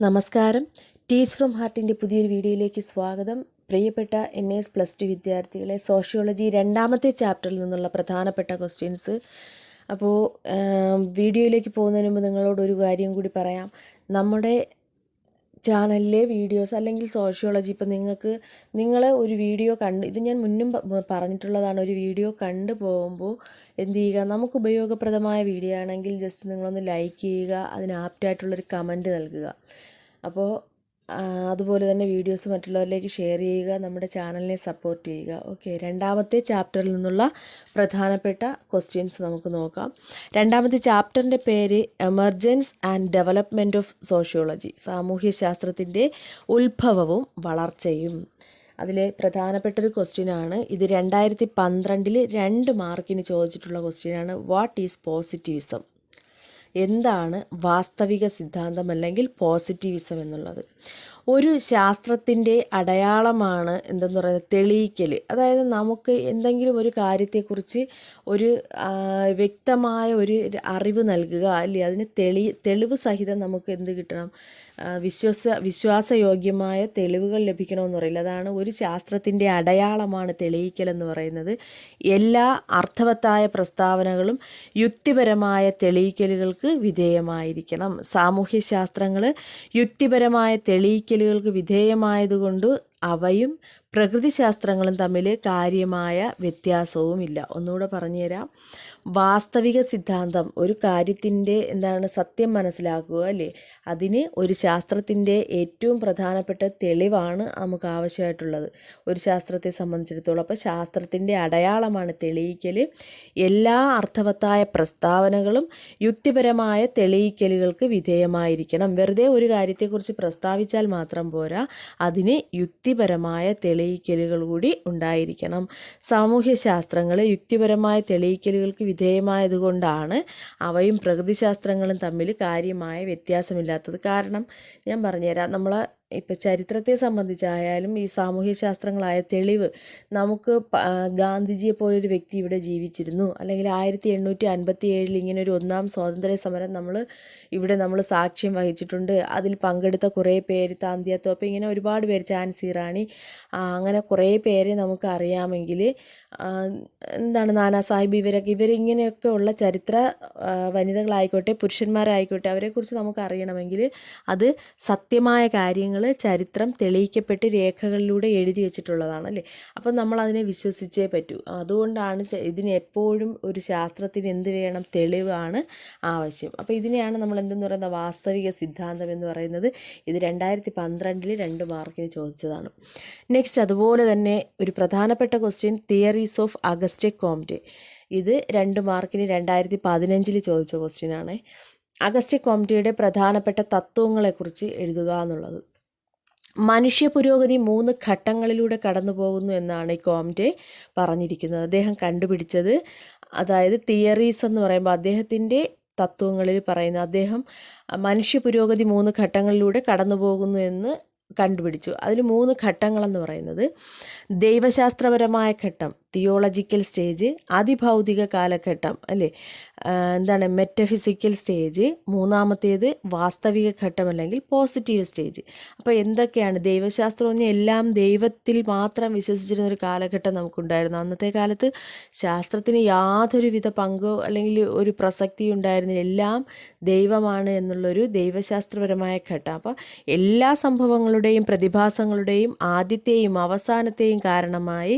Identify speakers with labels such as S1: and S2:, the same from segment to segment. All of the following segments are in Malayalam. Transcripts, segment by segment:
S1: നമസ്കാരം. ടീച്ച് ഫ്രം ഹാർട്ടിൻ്റെ പുതിയൊരു വീഡിയോയിലേക്ക് സ്വാഗതം. പ്രിയപ്പെട്ട NS +2 വിദ്യാർത്ഥികളെ, സോഷ്യോളജി രണ്ടാമത്തെ ചാപ്റ്ററിൽ നിന്നുള്ള പ്രധാനപ്പെട്ട ക്വസ്റ്റ്യൻസ്. അപ്പോൾ വീഡിയോയിലേക്ക് പോകുന്നതിന് മുമ്പ് നിങ്ങളോടൊരു കാര്യം കൂടി പറയാം. നമ്മുടെ ചാനലിലെ വീഡിയോസ് അല്ലെങ്കിൽ സോഷ്യോളജി ഇപ്പോൾ നിങ്ങൾ ഒരു വീഡിയോ ഇത് ഞാൻ മുന്നും പറഞ്ഞിട്ടുള്ളതാണ്. ഒരു വീഡിയോ കണ്ടു പോകുമ്പോൾ എന്ത് ചെയ്യുക, നമുക്ക് ഉപയോഗപ്രദമായ വീഡിയോ ആണെങ്കിൽ ജസ്റ്റ് നിങ്ങളൊന്ന് ലൈക്ക് ചെയ്യുക, അതിന് ആപ്റ്റായിട്ടുള്ളൊരു കമൻറ്റ് നൽകുക. അപ്പോൾ അതുപോലെ തന്നെ വീഡിയോസ് മറ്റുള്ളവരിലേക്ക് ഷെയർ ചെയ്യുക, നമ്മുടെ ചാനലിനെ സപ്പോർട്ട് ചെയ്യുക. ഓക്കെ, രണ്ടാമത്തെ ചാപ്റ്ററിൽ നിന്നുള്ള പ്രധാനപ്പെട്ട ക്വസ്റ്റ്യൻസ് നമുക്ക് നോക്കാം. രണ്ടാമത്തെ ചാപ്റ്ററിൻ്റെ പേര് emergence and development of sociology, സാമൂഹ്യശാസ്ത്രത്തിൻ്റെ ഉത്ഭവവും വളർച്ചയും. അതിലെ പ്രധാനപ്പെട്ടൊരു ക്വസ്റ്റ്യനാണ് ഇത്. 2012 2 മാർക്കിന് ചോദിച്ചിട്ടുള്ള ക്വസ്റ്റ്യനാണ്. What is positivism? എന്താണ് വാസ്തവിക സിദ്ധാന്തം അല്ലെങ്കിൽ പോസിറ്റിവിസം എന്നുള്ളത്? ഒരു ശാസ്ത്രത്തിൻ്റെ അടയാളമാണ് എന്തെന്ന് പറയുന്നത്, തെളിയിക്കൽ. അതായത് നമുക്ക് എന്തെങ്കിലും ഒരു കാര്യത്തെക്കുറിച്ച് ഒരു വ്യക്തമായ ഒരു അറിവ് നൽകുക, അല്ലേ? അതിന് തെളിവ് സഹിതം നമുക്ക് എന്ത് കിട്ടണം? വിശ്വാസയോഗ്യമായ തെളിവുകൾ ലഭിക്കണമെന്ന് പറയില്ല. അതാണ് ഒരു ശാസ്ത്രത്തിൻ്റെ അടയാളമാണ് തെളിയിക്കൽ എന്ന് പറയുന്നത്. എല്ലാ അർത്ഥവത്തായ പ്രസ്താവനകളും യുക്തിപരമായ തെളിയിക്കലുകൾക്ക് വിധേയമായിരിക്കണം. സാമൂഹ്യശാസ്ത്രങ്ങൾ യുക്തിപരമായ തെളിയിക്കലുകൾക്ക് വിധേയമായതുകൊണ്ട് അവയും പ്രകൃതിശാസ്ത്രങ്ങളും തമ്മിൽ കാര്യമായ വ്യത്യാസവുമില്ല. ഒന്നുകൂടെ പറഞ്ഞുതരാം. വാസ്തവിക സിദ്ധാന്തം ഒരു കാര്യത്തിൻ്റെ സത്യം മനസ്സിലാക്കുക, അല്ലേ? അതിന് ഒരു ശാസ്ത്രത്തിൻ്റെ ഏറ്റവും പ്രധാനപ്പെട്ട തെളിവാണ് നമുക്ക് ആവശ്യമായിട്ടുള്ളത് ഒരു ശാസ്ത്രത്തെ സംബന്ധിച്ചിടത്തോളം. അപ്പോൾ ശാസ്ത്രത്തിൻ്റെ അടയാളമാണ് തെളിയിക്കൽ. എല്ലാ അർത്ഥവത്തായ പ്രസ്താവനകളും യുക്തിപരമായ തെളിയിക്കലുകൾക്ക് വിധേയമായിരിക്കണം. വെറുതെ ഒരു കാര്യത്തെക്കുറിച്ച് പ്രസ്താവിച്ചാൽ മാത്രം പോരാ, അതിന് യുക്തിപരമായ തെളിയിക്കലുകൾ കൂടി ഉണ്ടായിരിക്കണം. സാമൂഹ്യശാസ്ത്രങ്ങൾ യുക്തിപരമായ തെളിയിക്കലുകൾക്ക് വിധേയമായതുകൊണ്ടാണ് അവയും പ്രകൃതിശാസ്ത്രങ്ങളും തമ്മിൽ കാര്യമായ വ്യത്യാസമില്ലാത്തത്. കാരണം ഞാൻ പറഞ്ഞുതരാം. ഇപ്പോൾ ചരിത്രത്തെ സംബന്ധിച്ചായാലും ഈ സാമൂഹ്യശാസ്ത്രങ്ങളായ തെളിവ് നമുക്ക് ഗാന്ധിജിയെ പോലൊരു വ്യക്തി ഇവിടെ ജീവിച്ചിരുന്നു, അല്ലെങ്കിൽ 1857 ഇങ്ങനെ ഒരു ഒന്നാം സ്വാതന്ത്ര്യ സമരം നമ്മൾ സാക്ഷ്യം വഹിച്ചിട്ടുണ്ട്, അതിൽ പങ്കെടുത്ത കുറേ പേര്, താന്തിയ തോപ്പ്, ഇങ്ങനെ ഒരുപാട് പേര്, ഝാൻസി റാണി, അങ്ങനെ കുറേ പേരെ നമുക്ക് അറിയാമെങ്കിൽ നാനാ സാഹിബ്, ഇവരിങ്ങനെയൊക്കെ ഉള്ള ചരിത്ര വനിതകളായിക്കോട്ടെ പുരുഷന്മാരായിക്കോട്ടെ, അവരെക്കുറിച്ച് നമുക്ക് അറിയണമെങ്കിൽ അത് സത്യമായ കാര്യങ്ങൾ ചരിത്രം തെളിയിക്കപ്പെട്ട് രേഖകളിലൂടെ എഴുതി വെച്ചിട്ടുള്ളതാണ്, അല്ലേ? അപ്പം നമ്മൾ അതിനെ വിശ്വസിച്ചേ പറ്റൂ. അതുകൊണ്ടാണ് ഇതിന് എപ്പോഴും ഒരു ശാസ്ത്രത്തിന് എന്ത് വേണം? തെളിവാണ് ആവശ്യം. അപ്പോൾ ഇതിനെയാണ് നമ്മൾ എന്തെന്ന് പറയുന്നത്, വാസ്തവിക സിദ്ധാന്തം എന്ന് പറയുന്നത്. ഇത് 2012 2 മാർക്കിന് ചോദിച്ചതാണ്. നെക്സ്റ്റ്, അതുപോലെ തന്നെ ഒരു പ്രധാനപ്പെട്ട question, theories of August Comte. ഇത് 2 മാർക്കിന് 2015 ചോദിച്ച ക്വസ്റ്റ്യനാണ്. അഗസ്റ്റ് കോംറ്റെയുടെ പ്രധാനപ്പെട്ട തത്വങ്ങളെക്കുറിച്ച് എഴുതുക എന്നുള്ളത്. മനുഷ്യ പുരോഗതി 3 ഘട്ടങ്ങളിലൂടെ കടന്നു പോകുന്നു എന്നാണ് ഈ കോംറ്റെ പറഞ്ഞിരിക്കുന്നത്. അദ്ദേഹം കണ്ടുപിടിച്ചത്, അതായത് തിയറീസ് എന്ന് പറയുമ്പോൾ അദ്ദേഹത്തിൻ്റെ തത്വങ്ങളിൽ പറയുന്ന, അദ്ദേഹം മനുഷ്യ പുരോഗതി 3 ഘട്ടങ്ങളിലൂടെ കടന്നു പോകുന്നു എന്ന് കണ്ടുപിടിച്ചു. അതിൽ 3 ഘട്ടങ്ങളെന്ന് പറയുന്നത്, ദൈവശാസ്ത്രപരമായ ഘട്ടം, തിയോളജിക്കൽ സ്റ്റേജ്, അതിഭൗതിക കാലഘട്ടം, അല്ലേ? മെറ്റഫിസിക്കൽ സ്റ്റേജ്, മൂന്നാമത്തേത് വാസ്തവിക ഘട്ടം അല്ലെങ്കിൽ പോസിറ്റീവ് സ്റ്റേജ്. അപ്പോൾ എന്തൊക്കെയാണ്? ദൈവശാസ്ത്രം എല്ലാം ദൈവത്തിൽ മാത്രം വിശ്വസിച്ചിരുന്നൊരു കാലഘട്ടം നമുക്കുണ്ടായിരുന്നു. അന്നത്തെ കാലത്ത് ശാസ്ത്രത്തിന് യാതൊരുവിധ പങ്കോ അല്ലെങ്കിൽ ഒരു പ്രസക്തിയും ഉണ്ടായിരുന്നില്ല. എല്ലാം ദൈവമാണ് എന്നുള്ളൊരു ദൈവശാസ്ത്രപരമായ ഘട്ടം. അപ്പോൾ എല്ലാ സംഭവങ്ങളുടെയും പ്രതിഭാസങ്ങളുടെയും ആദ്യത്തെയും അവസാനത്തെയും കാരണമായി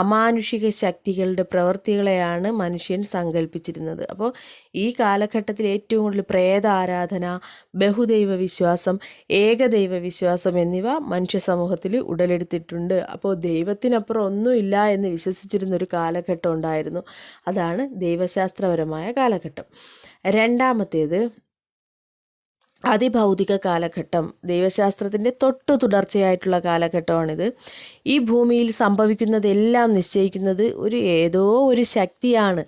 S1: അമാനുഷിക ശക്തികളുടെ പ്രവൃത്തികളെയാണ് മനുഷ്യൻ സങ്കല്പിച്ചിരുന്നത്. അപ്പോൾ ഈ കാലഘട്ടത്തിൽ ഏറ്റവും കൂടുതൽ പ്രേത ആരാധന, ബഹുദൈവ വിശ്വാസം, ഏകദൈവ വിശ്വാസം എന്നിവ മനുഷ്യ സമൂഹത്തിൽ ഉടലെടുത്തിട്ടുണ്ട്. അപ്പോൾ ദൈവത്തിനപ്പുറം ഒന്നുമില്ല എന്ന് വിശ്വസിച്ചിരുന്നൊരു കാലഘട്ടം ഉണ്ടായിരുന്നു. അതാണ് ദൈവശാസ്ത്രപരമായ കാലഘട്ടം. രണ്ടാമത്തേത് അതിഭൗതിക കാലഘട്ടം, ദൈവശാസ്ത്രത്തിൻ്റെ തുടർച്ചയായിട്ടുള്ള കാലഘട്ടമാണിത്. ഈ ഭൂമിയിൽ സംഭവിക്കുന്നതെല്ലാം നിശ്ചയിക്കുന്നത് ഏതോ ഒരു ശക്തിയാണ്.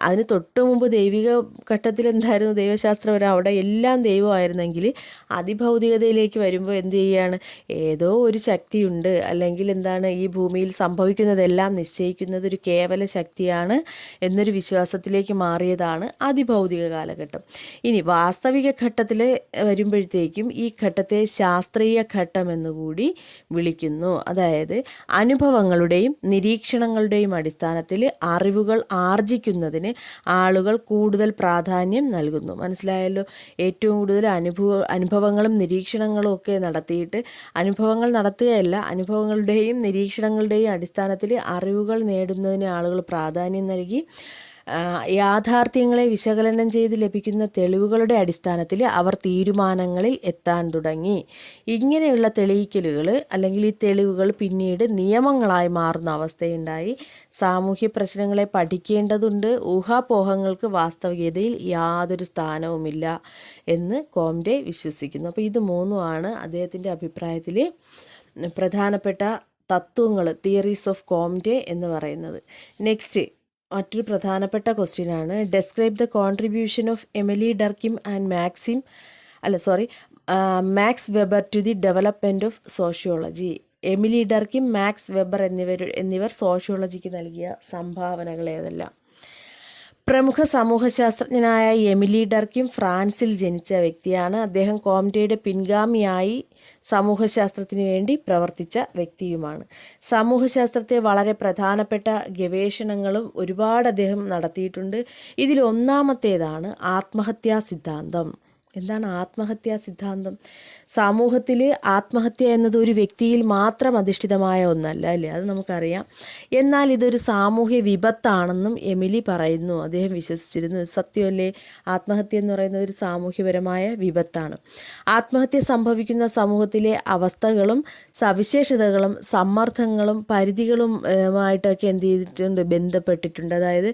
S1: അതിന് തൊട്ട് മുമ്പ് ദൈവിക ഘട്ടത്തിൽ എന്തായിരുന്നു? ദൈവശാസ്ത്രപരം, അവിടെ എല്ലാം ദൈവമായിരുന്നെങ്കിൽ അതിഭൗതികതയിലേക്ക് വരുമ്പോൾ എന്ത് ചെയ്യുകയാണ്? ഏതോ ഒരു ശക്തിയുണ്ട്, അല്ലെങ്കിൽ ഈ ഭൂമിയിൽ സംഭവിക്കുന്നതെല്ലാം നിശ്ചയിക്കുന്നത് ഒരു കേവല ശക്തിയാണ് എന്നൊരു വിശ്വാസത്തിലേക്ക് മാറിയതാണ് അതിഭൗതിക കാലഘട്ടം. ഇനി വാസ്തവിക ഘട്ടത്തിൽ വരുമ്പോഴത്തേക്കും ഈ ഘട്ടത്തെ ശാസ്ത്രീയ ഘട്ടം എന്നുകൂടി വിളിക്കുന്നു. അതായത് അനുഭവങ്ങളുടെയും നിരീക്ഷണങ്ങളുടെയും അടിസ്ഥാനത്തിൽ അറിവുകൾ ആർജിക്കുന്നതിന് ആളുകൾ കൂടുതൽ പ്രാധാന്യം നൽകുന്നു. മനസ്സിലായല്ലോ? ഏറ്റവും കൂടുതൽ അനുഭവങ്ങളും നിരീക്ഷണങ്ങളും ഒക്കെ നടത്തിയിട്ട്, അനുഭവങ്ങൾ നടത്തുകയല്ല, അനുഭവങ്ങളുടെയും നിരീക്ഷണങ്ങളുടെയും അടിസ്ഥാനത്തിൽ അറിവുകൾ നേടുന്നതിന് ആളുകൾ പ്രാധാന്യം നൽകി യാഥാർത്ഥ്യങ്ങളെ വിശകലനം ചെയ്ത് ലഭിക്കുന്ന തെളിവുകളുടെ അടിസ്ഥാനത്തിൽ അവർ തീരുമാനങ്ങളിൽ എത്താൻ തുടങ്ങി. ഇങ്ങനെയുള്ള തെളിയിക്കലുകൾ അല്ലെങ്കിൽ ഈ തെളിവുകൾ പിന്നീട് നിയമങ്ങളായി മാറുന്ന അവസ്ഥയുണ്ടായി. സാമൂഹ്യ പ്രശ്നങ്ങളെ പഠിക്കേണ്ടതുണ്ട്, ഊഹാപോഹങ്ങൾക്ക് വാസ്തവികതയിൽ യാതൊരു സ്ഥാനവുമില്ല എന്ന് കോംറ്റെ വിശ്വസിക്കുന്നു. അപ്പോൾ ഇത് മൂന്നുമാണ് അദ്ദേഹത്തിൻ്റെ അഭിപ്രായത്തിൽ പ്രധാനപ്പെട്ട തത്വങ്ങൾ, തിയറീസ് ഓഫ് കോംറ്റെ എന്ന് പറയുന്നത്. നെക്സ്റ്റ് മറ്റൊരു പ്രധാനപ്പെട്ട ക്വസ്റ്റ്യനാണ്, describe the contribution of Emile Durkheim and Max Weber to the development of sociology. Emile Durkheim, Max Weber എന്നിവർ സോഷ്യോളജിക്ക് നൽകിയ സംഭാവനകൾ ഏതെല്ലാം? പ്രമുഖ സമൂഹശാസ്ത്രജ്ഞനായ എമിലി ഡർക്കിം ഫ്രാൻസിൽ ജനിച്ച വ്യക്തിയാണ്. അദ്ദേഹം കോംറ്റെയുടെ പിൻഗാമിയായി സമൂഹശാസ്ത്രത്തിന് വേണ്ടി പ്രവർത്തിച്ച വ്യക്തിയുമാണ്. സമൂഹശാസ്ത്രത്തെ വളരെ പ്രധാനപ്പെട്ട ഗവേഷണങ്ങളും ഒരുപാട് അദ്ദേഹം നടത്തിയിട്ടുണ്ട്. ഇതിൽ ഒന്നാമത്തേതാണ് ആത്മഹത്യാ സിദ്ധാന്തം. എന്താണ് ആത്മഹത്യാ സിദ്ധാന്തം? സമൂഹത്തിൽ ആത്മഹത്യ എന്നത് ഒരു വ്യക്തിയിൽ മാത്രം അധിഷ്ഠിതമായ ഒന്നല്ല, അല്ലേ? അത് നമുക്കറിയാം. എന്നാൽ ഇതൊരു സാമൂഹ്യ വിപത്താണെന്നും എമിലി പറയുന്നു. അദ്ദേഹം വിശ്വസിച്ചിരുന്നു. സത്യമല്ലേ? ആത്മഹത്യ എന്ന് പറയുന്നത് ഒരു സാമൂഹ്യപരമായ വിപത്താണ്. ആത്മഹത്യ സംഭവിക്കുന്ന സമൂഹത്തിലെ അവസ്ഥകളും സവിശേഷതകളും സമ്മർദ്ദങ്ങളും പരിധികളുമായിട്ടൊക്കെ എന്ത് ചെയ്തിട്ടുണ്ട്? ബന്ധപ്പെട്ടിട്ടുണ്ട്. അതായത്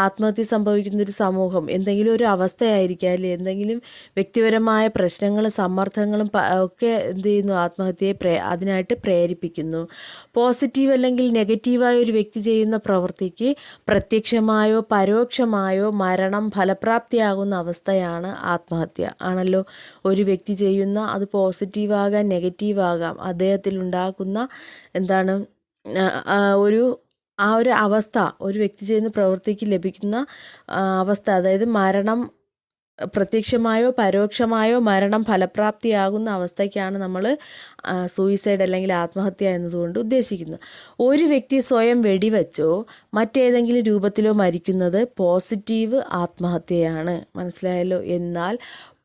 S1: ആത്മഹത്യ സംഭവിക്കുന്ന ഒരു സമൂഹം എന്തെങ്കിലും ഒരു അവസ്ഥയായിരിക്കാം, അല്ലേ? എന്തെങ്കിലും വ്യക്തിപരമായ പ്രശ്നങ്ങളും സമ്മർദ്ദങ്ങളും ഒക്കെ എന്ത് ചെയ്യുന്നു? ആത്മഹത്യയെ അതിനായിട്ട് പ്രേരിപ്പിക്കുന്നു. പോസിറ്റീവ് അല്ലെങ്കിൽ നെഗറ്റീവായ ഒരു വ്യക്തി ചെയ്യുന്ന പ്രവൃത്തിക്ക് പ്രത്യക്ഷമായോ പരോക്ഷമായോ മരണം ഫലപ്രാപ്തിയാകുന്ന അവസ്ഥയാണ് ആത്മഹത്യ. ആണല്ലോ? ഒരു വ്യക്തി ചെയ്യുന്ന അത് പോസിറ്റീവാകാം നെഗറ്റീവാകാം, അദ്ദേഹത്തിൽ ഉണ്ടാക്കുന്ന എന്താണ് ആ ഒരു അവസ്ഥ, ഒരു വ്യക്തി ചെയ്യുന്ന പ്രവൃത്തിക്ക് ലഭിക്കുന്ന അവസ്ഥ, അതായത് മരണം പ്രത്യക്ഷമായോ പരോക്ഷമായോ മരണം ഫലപ്രാപ്തിയാകുന്ന അവസ്ഥയ്ക്കാണ് നമ്മൾ സൂയിസൈഡ് അല്ലെങ്കിൽ ആത്മഹത്യ എന്നതുകൊണ്ട് ഉദ്ദേശിക്കുന്നത്. ഒരു വ്യക്തി സ്വയം വെടിവെച്ചോ മറ്റേതെങ്കിലും രൂപത്തിലോ മരിക്കുന്നത് പോസിറ്റീവ് ആത്മഹത്യയാണ്. മനസ്സിലായല്ലോ? എന്നാൽ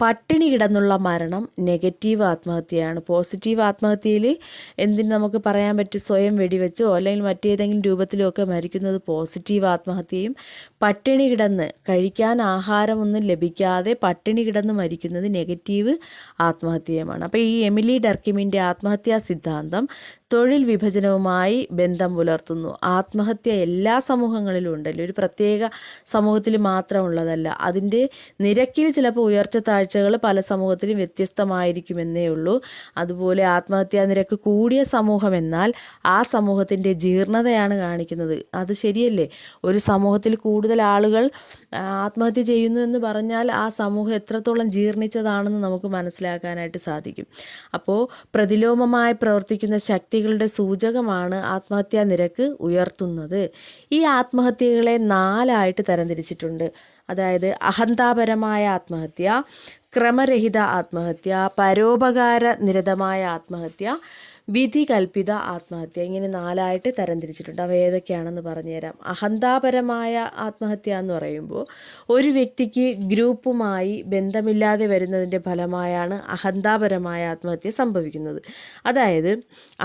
S1: പട്ടിണി കിടന്നുള്ള മരണം നെഗറ്റീവ് ആത്മഹത്യയാണ്. പോസിറ്റീവ് ആത്മഹത്യയിൽ എന്തിന് നമുക്ക് പറയാൻ പറ്റും? സ്വയം വെടിവെച്ചോ അല്ലെങ്കിൽ മറ്റേതെങ്കിലും രൂപത്തിലോ ഒക്കെ മരിക്കുന്നത് പോസിറ്റീവ് ആത്മഹത്യയും, പട്ടിണി കിടന്ന് കഴിക്കാൻ ആഹാരമൊന്നും ലഭിക്കാതെ പട്ടിണി കിടന്ന് മരിക്കുന്നത് നെഗറ്റീവ് ആത്മഹത്യയുമാണ്. അപ്പോൾ ഈ എമിലി ഡർക്കിമിൻ്റെ ആത്മഹത്യാ സിദ്ധാന്തം തൊഴിൽ വിഭജനവുമായി ബന്ധം പുലർത്തുന്നു. ആത്മഹത്യ എല്ലാ സമൂഹങ്ങളിലും ഉണ്ടല്ലോ, ഒരു പ്രത്യേക സമൂഹത്തിൽ മാത്രമുള്ളതല്ല. അതിൻ്റെ നിരക്കിൽ ചിലപ്പോൾ ഉയർച്ച താഴ്ചകൾ പല സമൂഹത്തിലും വ്യത്യസ്തമായിരിക്കുമെന്നേ ഉള്ളൂ. അതുപോലെ ആത്മഹത്യാ നിരക്ക് കൂടിയ സമൂഹം എന്നാൽ ആ സമൂഹത്തിൻ്റെ ജീർണതയാണ് കാണിക്കുന്നത്. അത് ശരിയല്ലേ? ഒരു സമൂഹത്തിൽ കൂടുതൽ ആളുകൾ ആത്മഹത്യ ചെയ്യുന്നു എന്ന് പറഞ്ഞാൽ ആ സമൂഹം എത്രത്തോളം ജീർണിച്ചതാണെന്ന് നമുക്ക് മനസ്സിലാക്കാനായിട്ട് സാധിക്കും. അപ്പോൾ പ്രതിലോമമായി പ്രവർത്തിക്കുന്ന ശക്തികളുടെ സൂചകമാണ് ആത്മഹത്യാ നിരക്ക് ഉയർത്തുന്നത്. ഈ ആത്മഹത്യകളെ 4 തരംതിരിച്ചിട്ടുണ്ട്. അതായത് അഹന്താപരമായ ആത്മഹത്യ, ക്രമരഹിത ആത്മഹത്യ, പരോപകാര നിരതമായ ആത്മഹത്യ, വിധി കൽപ്പിത ആത്മഹത്യ. ഇങ്ങനെ 4 തരംതിരിച്ചിട്ടുണ്ട്. അവ ഏതൊക്കെയാണെന്ന് പറഞ്ഞുതരാം. അഹന്താപരമായ ആത്മഹത്യ എന്ന് പറയുമ്പോൾ ഒരു വ്യക്തിക്ക് ഗ്രൂപ്പുമായി ബന്ധമില്ലാതെ വരുന്നതിൻ്റെ ഫലമായാണ് അഹന്താപരമായ ആത്മഹത്യ സംഭവിക്കുന്നത്. അതായത്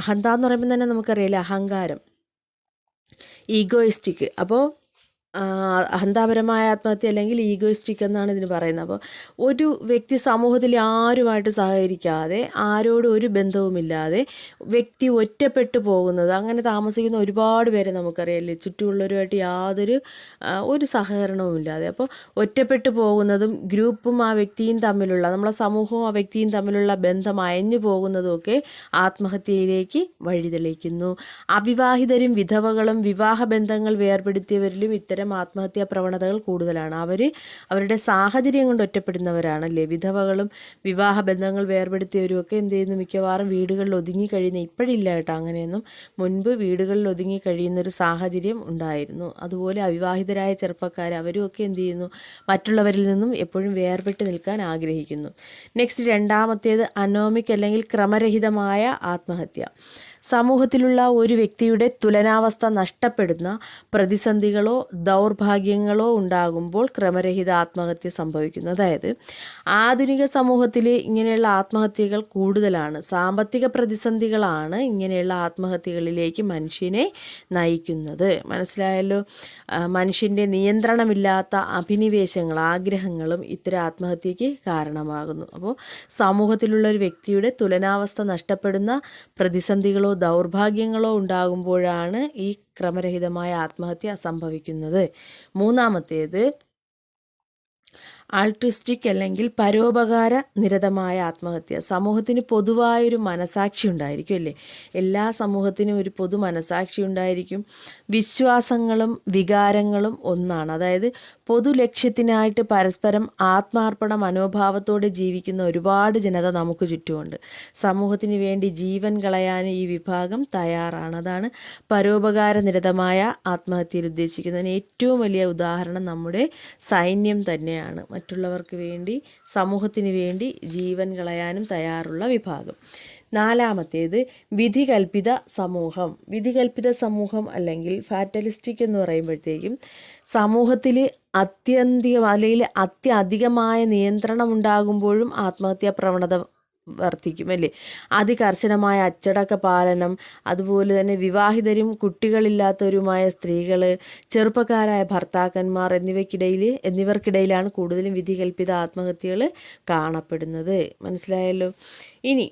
S1: അഹന്ത എന്ന് പറയുമ്പോൾ തന്നെ നമുക്കറിയാലോ, അഹങ്കാരം, ഈഗോയിസ്റ്റിക്. അപ്പോൾ അഹന്താപരമായ ആത്മഹത്യ അല്ലെങ്കിൽ ഈഗോയിസ്റ്റിക് എന്നാണ് ഇതിന് പറയുന്നത്. അപ്പോൾ ഒരു വ്യക്തി സമൂഹത്തിൽ ആരുമായിട്ട് സഹകരിക്കാതെ, ആരോടും ഒരു ബന്ധവുമില്ലാതെ വ്യക്തി ഒറ്റപ്പെട്ടു പോകുന്നത്, അങ്ങനെ താമസിക്കുന്ന ഒരുപാട് പേരെ നമുക്കറിയാമല്ലേ, ചുറ്റുമുള്ളവരുമായിട്ട് യാതൊരു ഒരു സഹകരണവും ഇല്ലാതെ. അപ്പോൾ ഒറ്റപ്പെട്ടു പോകുന്നതും ഗ്രൂപ്പും ആ വ്യക്തിയും തമ്മിലുള്ള, നമ്മളെ സമൂഹവും ആ വ്യക്തിയും തമ്മിലുള്ള ബന്ധം അയഞ്ഞു പോകുന്നതുമൊക്കെ ആത്മഹത്യയിലേക്ക് വഴിതെളിക്കുന്നു. അവിവാഹിതരും വിധവകളും വിവാഹബന്ധങ്ങൾ വേർപെടുത്തിയവരിലും ഇത്തരം ഇത്തരം ആത്മഹത്യാ പ്രവണതകൾ കൂടുതലാണ്. അവരുടെ സാഹചര്യം കൊണ്ട് ഒറ്റപ്പെടുന്നവരാണല്ലേ. വിധവകളും വിവാഹ ബന്ധങ്ങൾ വേർപെടുത്തിയവരുമൊക്കെ എന്ത് ചെയ്യുന്നു, മിക്കവാറും വീടുകളിൽ ഒതുങ്ങി കഴിയുന്ന, ഇപ്പോഴില്ല കേട്ടോ അങ്ങനെയൊന്നും, മുൻപ് വീടുകളിൽ ഒതുങ്ങി കഴിയുന്നൊരു സാഹചര്യം ഉണ്ടായിരുന്നു. അതുപോലെ അവിവാഹിതരായ ചെറുപ്പക്കാർ അവരുമൊക്കെ എന്ത് ചെയ്യുന്നു, മറ്റുള്ളവരിൽ നിന്നും എപ്പോഴും വേർപെട്ട് നിൽക്കാൻ ആഗ്രഹിക്കുന്നു. നെക്സ്റ്റ് രണ്ടാമത്തേത് അനോമിക് അല്ലെങ്കിൽ ക്രമരഹിതമായ ആത്മഹത്യ. സമൂഹത്തിലുള്ള ഒരു വ്യക്തിയുടെ തുലനാവസ്ഥ നഷ്ടപ്പെടുന്ന പ്രതിസന്ധികളോ ദൗർഭാഗ്യങ്ങളോ ഉണ്ടാകുമ്പോൾ ക്രമരഹിത ആത്മഹത്യ സംഭവിക്കുന്നു. അതായത് ആധുനിക സമൂഹത്തിൽ ഇങ്ങനെയുള്ള ആത്മഹത്യകൾ കൂടുതലാണ്. സാമ്പത്തിക പ്രതിസന്ധികളാണ് ഇങ്ങനെയുള്ള ആത്മഹത്യകളിലേക്ക് മനുഷ്യനെ നയിക്കുന്നത്. മനസ്സിലായല്ലോ. മനുഷ്യൻ്റെ നിയന്ത്രണമില്ലാത്ത അഭിനിവേശങ്ങൾ, ആഗ്രഹങ്ങളും ഇത്തരം ആത്മഹത്യക്ക് കാരണമാകുന്നു. അപ്പോൾ സമൂഹത്തിലുള്ള ഒരു വ്യക്തിയുടെ തുലനാവസ്ഥ നഷ്ടപ്പെടുന്ന പ്രതിസന്ധികളോ ദൗർഭാഗ്യങ്ങളോ ഉണ്ടാകുമ്പോഴാണ് ഈ ക്രമരഹിതമായ ആത്മഹത്യ സംഭവിക്കുന്നത്. മൂന്നാമത്തേത് ആൾട്രിസ്റ്റിക് അല്ലെങ്കിൽ പരോപകാര നിരതമായ ആത്മഹത്യ. സമൂഹത്തിന് പൊതുവായൊരു മനസാക്ഷി ഉണ്ടായിരിക്കും അല്ലേ. എല്ലാ സമൂഹത്തിനും ഒരു പൊതു മനസാക്ഷി ഉണ്ടായിരിക്കും. വിശ്വാസങ്ങളും വികാരങ്ങളും ഒന്നാണ്. അതായത് പൊതു ലക്ഷ്യത്തിനായിട്ട് പരസ്പരം ആത്മാർപ്പണ മനോഭാവത്തോടെ ജീവിക്കുന്ന ഒരുപാട് ജനത നമുക്ക് ചുറ്റുമുണ്ട്. സമൂഹത്തിന് വേണ്ടി ജീവൻ കളയാൻ ഈ വിഭാഗം തയ്യാറാണ്. അതാണ് പരോപകാര നിരതമായ ആത്മഹത്യയിൽ ഉദ്ദേശിക്കുന്നതിന് ഏറ്റവും വലിയ ഉദാഹരണം നമ്മുടെ സൈന്യം തന്നെയാണ്. മറ്റുള്ളവർക്ക് വേണ്ടി, സമൂഹത്തിന് വേണ്ടി ജീവൻ കളയാനും തയ്യാറുള്ള വിഭാഗം. നാലാമത്തേത് വിധികൽപ്പിത സമൂഹം. വിധികൽപ്പിത സമൂഹം അല്ലെങ്കിൽ ഫാറ്റലിസ്റ്റിക് എന്ന് പറയുമ്പോഴത്തേക്കും സമൂഹത്തിൽ അത്യധികമായ നിയന്ത്രണം ഉണ്ടാകുമ്പോഴും ആത്മഹത്യാ പ്രവണത വർദ്ധിക്കും അല്ലേ. അതികർശനമായ അച്ചടക്ക പാലനം, അതുപോലെ തന്നെ വിവാഹിതരും കുട്ടികളില്ലാത്തവരുമായ സ്ത്രീകൾ, ചെറുപ്പക്കാരായ ഭർത്താക്കന്മാർ എന്നിവർക്കിടയിലാണ് കൂടുതലും വിധികൽപ്പിത ആത്മഹത്യകൾ കാണപ്പെടുന്നത്. മനസ്സിലായല്ലോ. ഇനി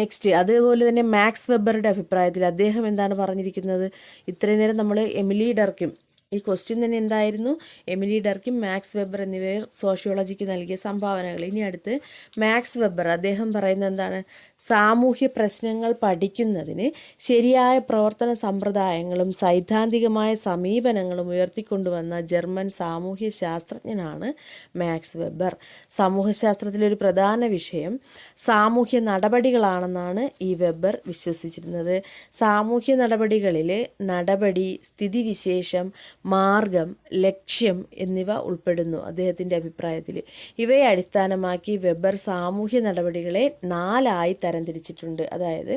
S1: നെക്സ്റ്റ്, അതുപോലെ തന്നെ മാക്സ് വെബറുടെ അഭിപ്രായത്തിൽ അദ്ദേഹം എന്താണ് പറഞ്ഞിരിക്കുന്നത്? ഇത്രയും നേരം നമ്മൾ എമിലി ഡർക്കിം, ഈ ക്വസ്റ്റ്യൻ തന്നെ എന്തായിരുന്നു? എമിലി ഡർക്കിം, മാക്സ് വെബർ എന്നിവർ സോഷ്യോളജിക്ക് നൽകിയ സംഭാവനകൾ. ഇനി അടുത്ത് മാക്സ് വെബർ, അദ്ദേഹം പറയുന്നത് എന്താണ്? സാമൂഹ്യ പ്രശ്നങ്ങൾ പഠിക്കുന്നതിന് ശരിയായ പ്രവർത്തന സമ്പ്രദായങ്ങളും സൈദ്ധാന്തികമായ സമീപനങ്ങളും ഉയർത്തിക്കൊണ്ടുവന്ന ജർമ്മൻ സാമൂഹ്യ ശാസ്ത്രജ്ഞനാണ് മാക്സ് വെബർ. സമൂഹശാസ്ത്രത്തിലൊരു പ്രധാന വിഷയം സാമൂഹ്യ നടപടികളാണെന്നാണ് ഈ വെബർ വിശ്വസിച്ചിരുന്നത്. സാമൂഹ്യ നടപടികളിൽ നടപടി, സ്ഥിതിവിശേഷം, മാർഗം, ലക്ഷ്യം എന്നിവ ഉൾപ്പെടുന്നു അദ്ദേഹത്തിൻ്റെ അഭിപ്രായത്തിൽ. ഇവയെ അടിസ്ഥാനമാക്കി വെബർ സാമൂഹ്യ നടപടികളെ 4ആയി തരംതിരിച്ചിട്ടുണ്ട്. അതായത്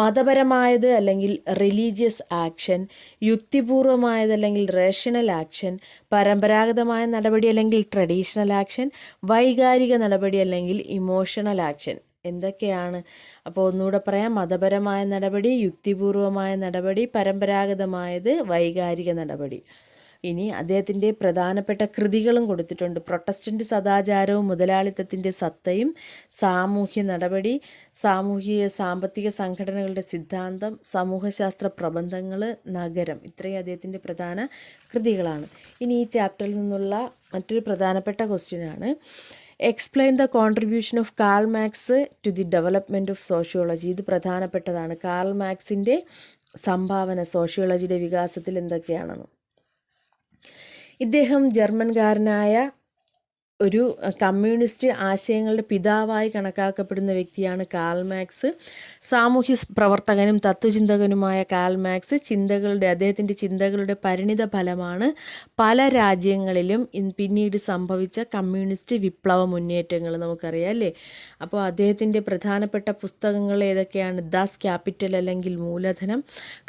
S1: മതപരമായത് അല്ലെങ്കിൽ റിലീജിയസ് ആക്ഷൻ, യുക്തിപൂർവമായത് അല്ലെങ്കിൽ റേഷണൽ ആക്ഷൻ, പരമ്പരാഗതമായ നടപടി അല്ലെങ്കിൽ ട്രഡീഷണൽ ആക്ഷൻ, വൈകാരിക നടപടി അല്ലെങ്കിൽ ഇമോഷണൽ ആക്ഷൻ. എന്തൊക്കെയാണ്? അപ്പോൾ ഒന്നുകൂടെ പറയാം. മതപരമായ നടപടി, യുക്തിപൂർവമായ നടപടി, പരമ്പരാഗതമായത്, വൈകാരിക നടപടി. ഇനി അദ്ദേഹത്തിൻ്റെ പ്രധാനപ്പെട്ട കൃതികളും കൊടുത്തിട്ടുണ്ട്. പ്രൊട്ടസ്റ്റൻ്റ് സദാചാരവും മുതലാളിത്തത്തിൻ്റെ സത്തയും, സാമൂഹ്യ നടപടി, സാമ്പത്തിക സംഘടനകളുടെ സിദ്ധാന്തം, സമൂഹശാസ്ത്ര പ്രബന്ധങ്ങൾ, നഗരം. ഇത്രയും അദ്ദേഹത്തിൻ്റെ പ്രധാന കൃതികളാണ്. ഇനി ഈ ചാപ്റ്ററിൽ നിന്നുള്ള മറ്റൊരു പ്രധാനപ്പെട്ട ക്വസ്റ്റ്യനാണ് explain the contribution of Karl Marx to the development of sociology. ഇത് പ്രധാനപ്പെട്ടതാണ്. കാൾ മാക്സിൻ്റെ സംഭാവന സോഷ്യോളജിയുടെ വികാസത്തിൽ എന്തൊക്കെയാണെന്ന്. ഇദ്ദേഹം ജർമ്മൻകാരനായ ഒരു കമ്മ്യൂണിസ്റ്റ് ആശയങ്ങളുടെ പിതാവായി കണക്കാക്കപ്പെടുന്ന വ്യക്തിയാണ് കാൾ മാക്സ്. സാമൂഹ്യ പ്രവർത്തകനും തത്വചിന്തകനുമായ കാൾ മാക്സ് അദ്ദേഹത്തിൻ്റെ ചിന്തകളുടെ പരിണിത ഫലമാണ് പല രാജ്യങ്ങളിലും പിന്നീട് സംഭവിച്ച കമ്മ്യൂണിസ്റ്റ് വിപ്ലവ മുന്നേറ്റങ്ങൾ. നമുക്കറിയാം അല്ലേ. അപ്പോൾ അദ്ദേഹത്തിൻ്റെ പ്രധാനപ്പെട്ട പുസ്തകങ്ങൾ ഏതൊക്കെയാണ്? ദാസ് ക്യാപിറ്റൽ അല്ലെങ്കിൽ മൂലധനം,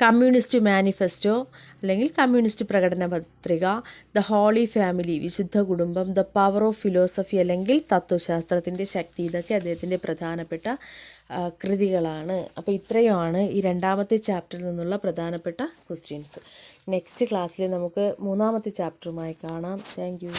S1: കമ്മ്യൂണിസ്റ്റ് മാനിഫെസ്റ്റോ അല്ലെങ്കിൽ കമ്മ്യൂണിസ്റ്റ് പ്രകടന പത്രിക, ദ ഹോളി ഫാമിലി വിശുദ്ധ കുടുംബം, ദ പവർ ഓഫ് ഫിലോസഫി അല്ലെങ്കിൽ തത്വശാസ്ത്രത്തിൻ്റെ ശക്തി. ഇതൊക്കെ അദ്ദേഹത്തിൻ്റെ പ്രധാനപ്പെട്ട കൃതികളാണ്. അപ്പോൾ ഇത്രയുമാണ് ഈ രണ്ടാമത്തെ ചാപ്റ്ററിൽ നിന്നുള്ള പ്രധാനപ്പെട്ട ക്വസ്റ്റ്യൻസ്. നെക്സ്റ്റ് ക്ലാസ്സിൽ നമുക്ക് മൂന്നാമത്തെ ചാപ്റ്ററുമായി കാണാം. Thank you.